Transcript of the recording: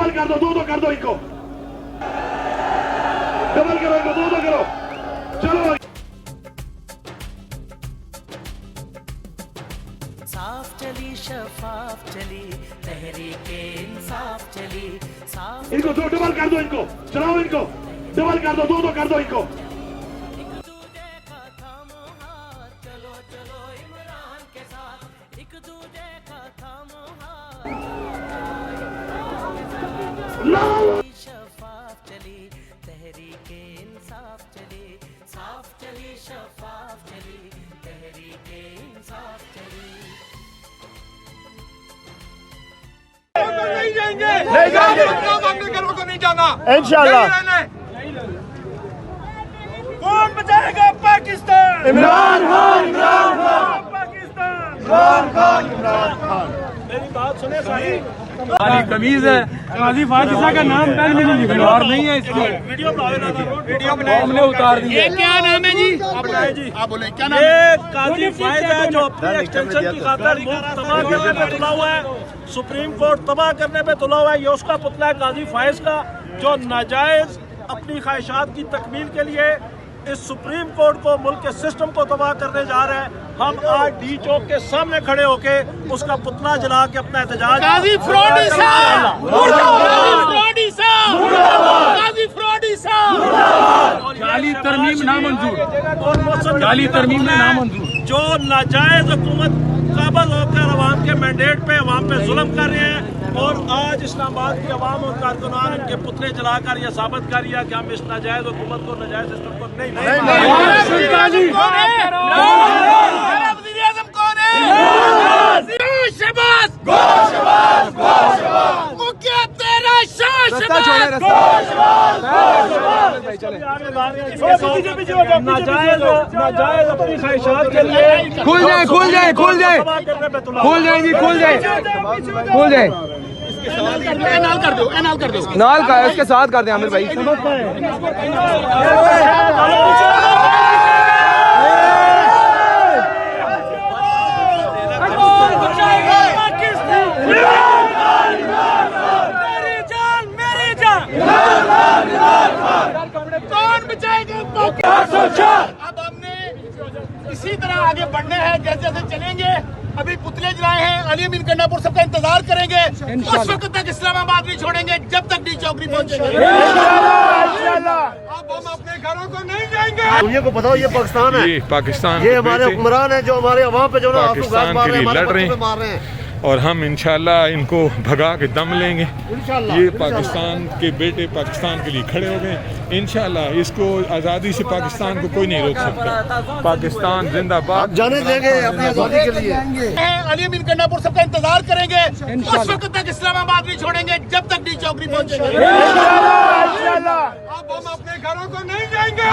Double कर दो, दो कर दो इनको, डबल करो इनको, दो करो, चलो। साफ चली शफाफ चली तहरीके इंसाफ चली साफ इनको दो डबल कर दो, इनको चलाओ, इनको डबल कर दो, दो कर दो इनको। एक दूजे का थामो हाथ चलो चलो इमरान के साथ एक दूजे का थामो हाथ शफाफ चली तहरीके इंसाफ चली साफ चली शफाफ चली तहरीके इंसाफ चली नहीं जाएंगे, नहीं जाएंगे, अपने घरों को नहीं जाना इंशाल्लाह। कौन बचाएगा पाकिस्तान? इमरान खान, इमरान खान, पाकिस्तान, इमरान खान, इमरान खान। मेरी बात सुने साहिब, काली कमीज है, काजी फातिसा का नाम पेन में नहीं लिखा और नहीं है इसको वीडियो हमने उतार दिया। ये क्या नाम है जी? आप बोले क्या नाम? ये काजी फायद है जो अपनी एक्सटेंशन की खातिर मुल्क तबाह करने पे तुला हुआ है, सुप्रीम कोर्ट तबाह करने पे तुला हुआ है। ये उसका पुतला है काजी फायज का, जो नाजायज अपनी ख्वाहिशात की तकमील के लिए इस सुप्रीम कोर्ट को, मुल्क के सिस्टम को तबाह करने जा रहे हैं। हम आज डी चौक के सामने खड़े होके उसका पुतला जला के अपना एहतजाज काजी फ्रॉडी साहब फ्रॉडी साहब काजी फ्रॉडी साहब जाली तरमीम नामंजूर, जाली तरमीम में नामंजूर। जो नाजायज हुकूमत काबल होकर अवाम के मैंडेट पे अवाम पे जुल्म कर रहे हैं, और आज इस्लामाबाद की अवाम और कारकुनान इनके पुतले जलाकर यह साबित कर दिया कि हम इस नाजायज हुकूमत को, नाजायज सिस्टम को नहीं नाजायज अपनी ख्वाहिशात के लिए खुल जाए, खुल जाए, खुल जाए, खुल जाए जी, खुल जाए, खुल जाए। एनाल कर दो, एनाल कर दो। नाल का है, उसके साथ कर दे आमिर भाई। कौन बचाएगा? अब हमने इसी तरह आगे बढ़ने हैं, जैसे जैसे चलेंगे। अभी पुतले जलाए हैं, अली अमीन गंडापुर सबका इंतजार करेंगे। उस वक्त तक इस्लामाबाद नहीं छोड़ेंगे जब तक डी चौक नहीं पहुंचेंगे। अब हम अपने घरों को नहीं जाएंगे। दुनिया को बताओ ये पाकिस्तान है, ये पाकिस्तान ये हमारे हुक्मरान है जो हमारे अवाम पे जो ना आंसू पाकिस्तान मार के रहे हैं, लिए हमारे लड़ रहे बच्चों हैं। पे मार रहे हैं। और हम इंशाल्लाह इनको भगा के दम लेंगे। इंशाल्लाह, ये पाकिस्तान के बेटे पाकिस्तान के लिए खड़े हो गए। इंशाल्लाह इसको आज़ादी से पाकिस्तान को कोई नहीं रोक सकता। पाकिस्तान जिंदाबाद। जाने देंगे अपनी आजादी के लिए। अली अमीन गंडापुर सबका इंतजार करेंगे। उस वक्त तक इस्लामाबाद नहीं छोड़ेंगे जब तक डी चौक नहीं पहुंचेंगे। अब हम अपने घरों को नहीं जाएंगे।